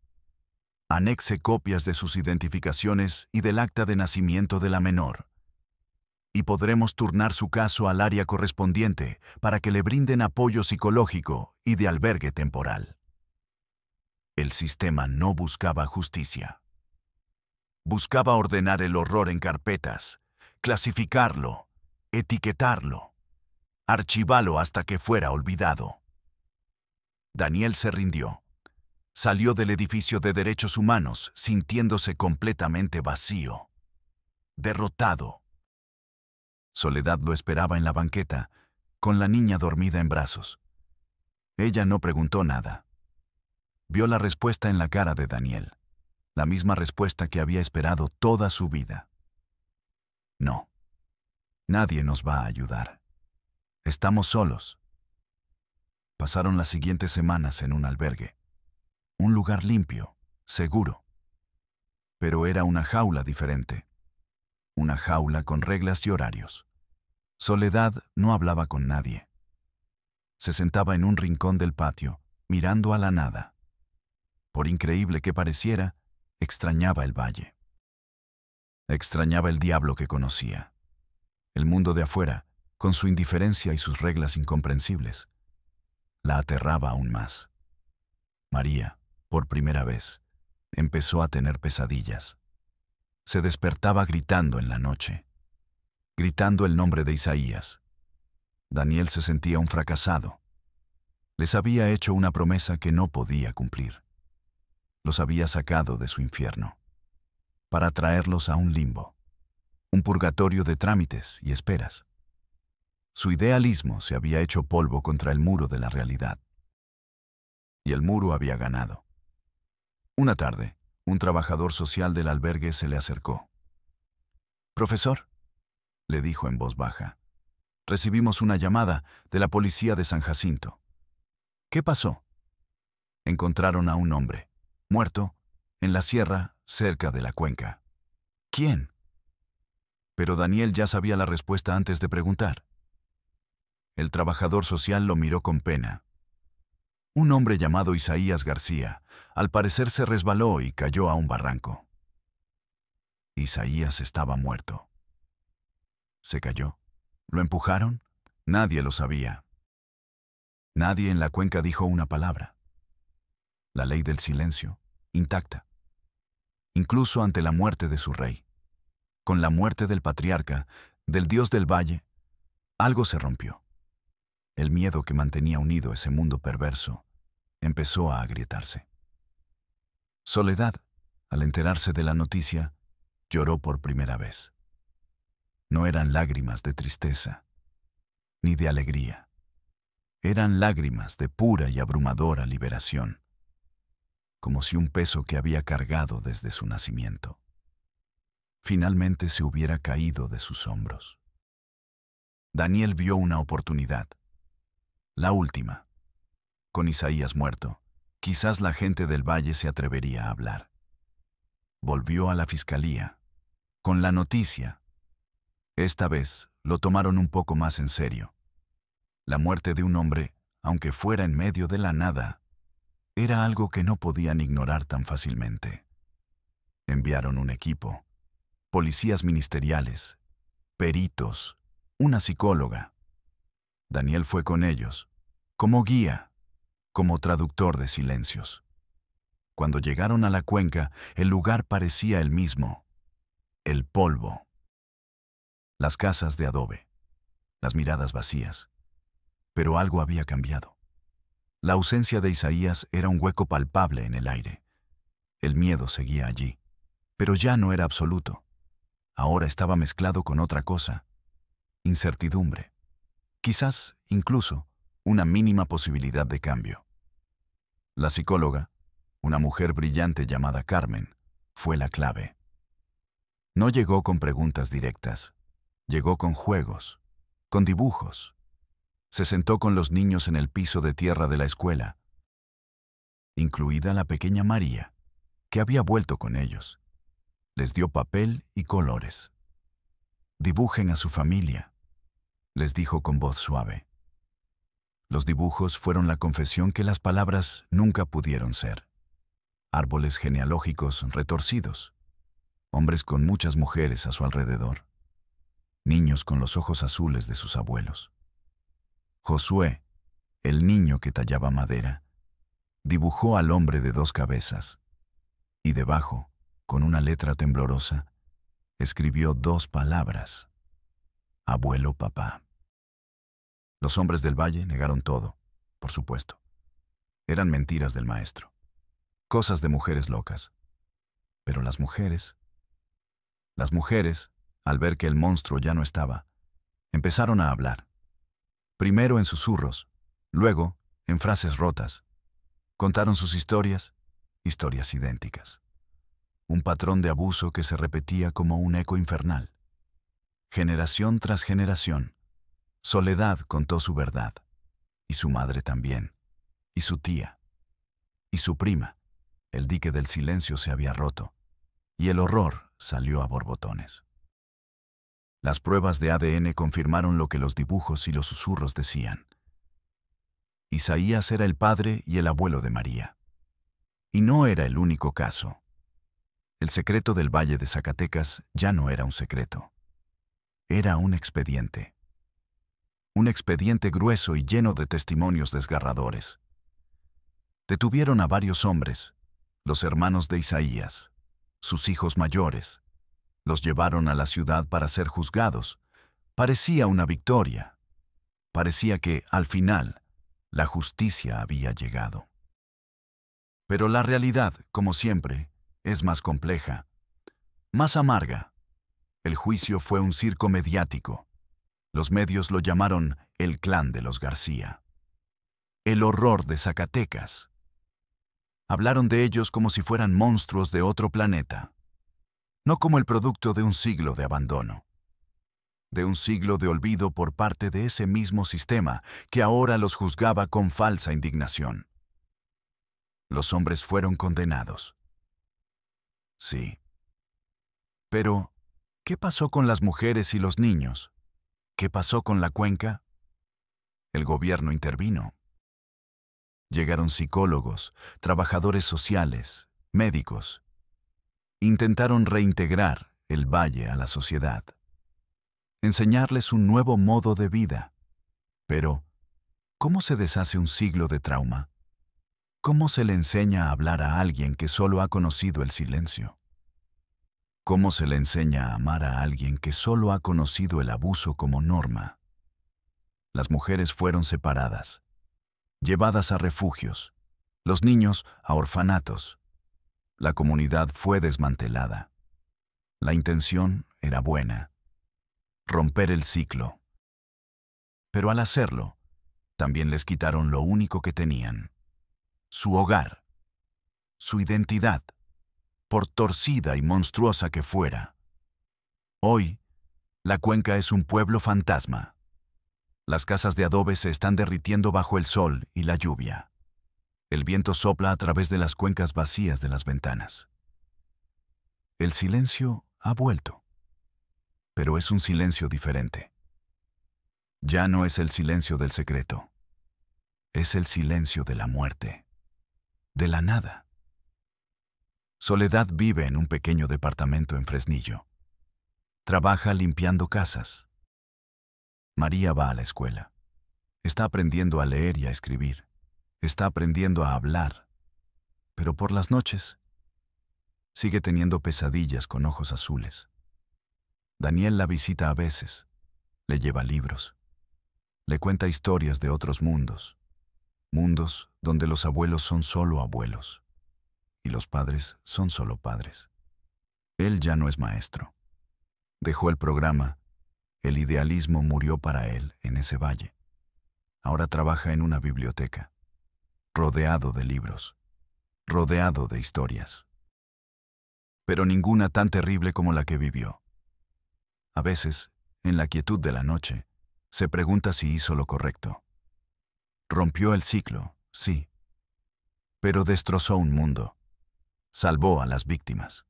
Anexe copias de sus identificaciones y del acta de nacimiento de la menor. Y podremos turnar su caso al área correspondiente para que le brinden apoyo psicológico y de albergue temporal. El sistema no buscaba justicia. Buscaba ordenar el horror en carpetas, clasificarlo, etiquetarlo, archivarlo hasta que fuera olvidado. Daniel se rindió. Salió del edificio de derechos humanos sintiéndose completamente vacío, derrotado. Soledad lo esperaba en la banqueta, con la niña dormida en brazos. Ella no preguntó nada. Vio la respuesta en la cara de Daniel, la misma respuesta que había esperado toda su vida. No, nadie nos va a ayudar. Estamos solos. Pasaron las siguientes semanas en un albergue, un lugar limpio, seguro. Pero era una jaula diferente, una jaula con reglas y horarios. Soledad no hablaba con nadie. Se sentaba en un rincón del patio, mirando a la nada. Por increíble que pareciera, extrañaba el valle. Extrañaba el diablo que conocía. El mundo de afuera, con su indiferencia y sus reglas incomprensibles, la aterraba aún más. María, por primera vez, empezó a tener pesadillas. Se despertaba gritando en la noche, gritando el nombre de Isaías. Daniel se sentía un fracasado. Les había hecho una promesa que no podía cumplir. Los había sacado de su infierno, para traerlos a un limbo, un purgatorio de trámites y esperas. Su idealismo se había hecho polvo contra el muro de la realidad. Y el muro había ganado. Una tarde, un trabajador social del albergue se le acercó. «Profesor», le dijo en voz baja, «recibimos una llamada de la policía de San Jacinto». «¿Qué pasó?» «Encontraron a un hombre, muerto, en la sierra, cerca de la cuenca». «¿Quién?» Pero Daniel ya sabía la respuesta antes de preguntar. El trabajador social lo miró con pena. Un hombre llamado Isaías García, al parecer se resbaló y cayó a un barranco. Isaías estaba muerto. ¿Se cayó? ¿Lo empujaron? Nadie lo sabía. Nadie en la cuenca dijo una palabra. La ley del silencio, intacta. Incluso ante la muerte de su rey, con la muerte del patriarca, del dios del valle, algo se rompió. El miedo que mantenía unido ese mundo perverso empezó a agrietarse. Soledad, al enterarse de la noticia, lloró por primera vez. No eran lágrimas de tristeza, ni de alegría. Eran lágrimas de pura y abrumadora liberación, como si un peso que había cargado desde su nacimiento finalmente se hubiera caído de sus hombros. Daniel vio una oportunidad, la última. Con Isaías muerto, quizás la gente del valle se atrevería a hablar. Volvió a la fiscalía, con la noticia. Esta vez lo tomaron un poco más en serio. La muerte de un hombre, aunque fuera en medio de la nada, era algo que no podían ignorar tan fácilmente. Enviaron un equipo, policías ministeriales, peritos, una psicóloga. Daniel fue con ellos, como guía, como traductor de silencios. Cuando llegaron a la cuenca, el lugar parecía el mismo, el polvo. Las casas de adobe, las miradas vacías. Pero algo había cambiado. La ausencia de Isaías era un hueco palpable en el aire. El miedo seguía allí, pero ya no era absoluto. Ahora estaba mezclado con otra cosa: incertidumbre. Quizás, incluso, una mínima posibilidad de cambio. La psicóloga, una mujer brillante llamada Carmen, fue la clave. No llegó con preguntas directas, llegó con juegos, con dibujos. Se sentó con los niños en el piso de tierra de la escuela, incluida la pequeña María, que había vuelto con ellos. Les dio papel y colores. Dibujen a su familia, les dijo con voz suave. Los dibujos fueron la confesión que las palabras nunca pudieron ser. Árboles genealógicos retorcidos, hombres con muchas mujeres a su alrededor, niños con los ojos azules de sus abuelos. Josué, el niño que tallaba madera, dibujó al hombre de 2 cabezas, y debajo, con una letra temblorosa, escribió 2 palabras: abuelo papá. Los hombres del valle negaron todo, por supuesto. Eran mentiras del maestro, cosas de mujeres locas. Pero las mujeres, al ver que el monstruo ya no estaba, empezaron a hablar. Primero en susurros, luego en frases rotas. Contaron sus historias, historias idénticas. Un patrón de abuso que se repetía como un eco infernal. Generación tras generación, Soledad contó su verdad, y su madre también, y su tía, y su prima. El dique del silencio se había roto, y el horror salió a borbotones. Las pruebas de ADN confirmaron lo que los dibujos y los susurros decían. Isaías era el padre y el abuelo de María. Y no era el único caso. El secreto del Valle de Zacatecas ya no era un secreto. Era un expediente. Un expediente grueso y lleno de testimonios desgarradores. Detuvieron a varios hombres, los hermanos de Isaías, sus hijos mayores. Los llevaron a la ciudad para ser juzgados. Parecía una victoria. Parecía que, al final, la justicia había llegado. Pero la realidad, como siempre, es más compleja, más amarga. El juicio fue un circo mediático. Los medios lo llamaron el clan de los García. El horror de Zacatecas. Hablaron de ellos como si fueran monstruos de otro planeta. No como el producto de un siglo de abandono. De un siglo de olvido por parte de ese mismo sistema que ahora los juzgaba con falsa indignación. Los hombres fueron condenados. Sí. Pero, ¿qué pasó con las mujeres y los niños? ¿Qué pasó con la cuenca? El gobierno intervino. Llegaron psicólogos, trabajadores sociales, médicos. Intentaron reintegrar el valle a la sociedad. Enseñarles un nuevo modo de vida. Pero, ¿cómo se deshace un siglo de trauma? ¿Cómo se le enseña a hablar a alguien que solo ha conocido el silencio? ¿Cómo se le enseña a amar a alguien que solo ha conocido el abuso como norma? Las mujeres fueron separadas, llevadas a refugios, los niños a orfanatos. La comunidad fue desmantelada. La intención era buena: romper el ciclo. Pero al hacerlo, también les quitaron lo único que tenían: su hogar, su identidad, por torcida y monstruosa que fuera. Hoy, la cuenca es un pueblo fantasma. Las casas de adobe se están derritiendo bajo el sol y la lluvia. El viento sopla a través de las cuencas vacías de las ventanas. El silencio ha vuelto, pero es un silencio diferente. Ya no es el silencio del secreto. Es el silencio de la muerte, de la nada. Soledad vive en un pequeño departamento en Fresnillo. Trabaja limpiando casas. María va a la escuela. Está aprendiendo a leer y a escribir. Está aprendiendo a hablar. Pero por las noches, sigue teniendo pesadillas con ojos azules. Daniel la visita a veces. Le lleva libros. Le cuenta historias de otros mundos. Mundos donde los abuelos son solo abuelos. y los padres son solo padres. Él ya no es maestro. Dejó el programa, el idealismo murió para él en ese valle. Ahora trabaja en una biblioteca, rodeado de libros, rodeado de historias. Pero ninguna tan terrible como la que vivió. A veces, en la quietud de la noche, se pregunta si hizo lo correcto. Rompió el ciclo, sí, pero destrozó un mundo. Salvó a las víctimas.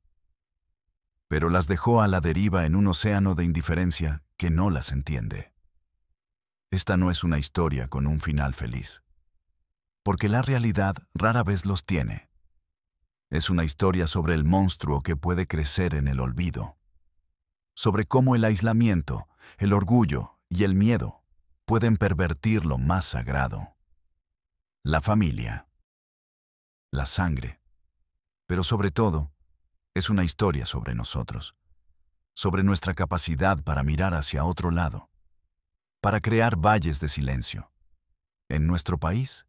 Pero las dejó a la deriva en un océano de indiferencia que no las entiende. Esta no es una historia con un final feliz, porque la realidad rara vez los tiene. Es una historia sobre el monstruo que puede crecer en el olvido, sobre cómo el aislamiento, el orgullo y el miedo pueden pervertir lo más sagrado. La familia, la sangre, pero sobre todo, es una historia sobre nosotros, sobre nuestra capacidad para mirar hacia otro lado, para crear valles de silencio, en nuestro país,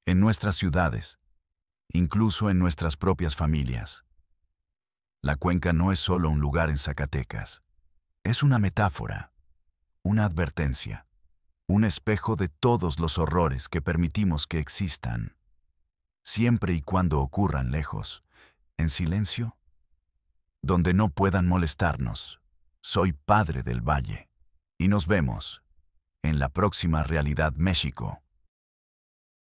en nuestras ciudades, incluso en nuestras propias familias. La cuenca no es solo un lugar en Zacatecas, es una metáfora, una advertencia, un espejo de todos los horrores que permitimos que existan, siempre y cuando ocurran lejos, en silencio, donde no puedan molestarnos. Soy Padre del Valle, y nos vemos en la próxima Realidad México.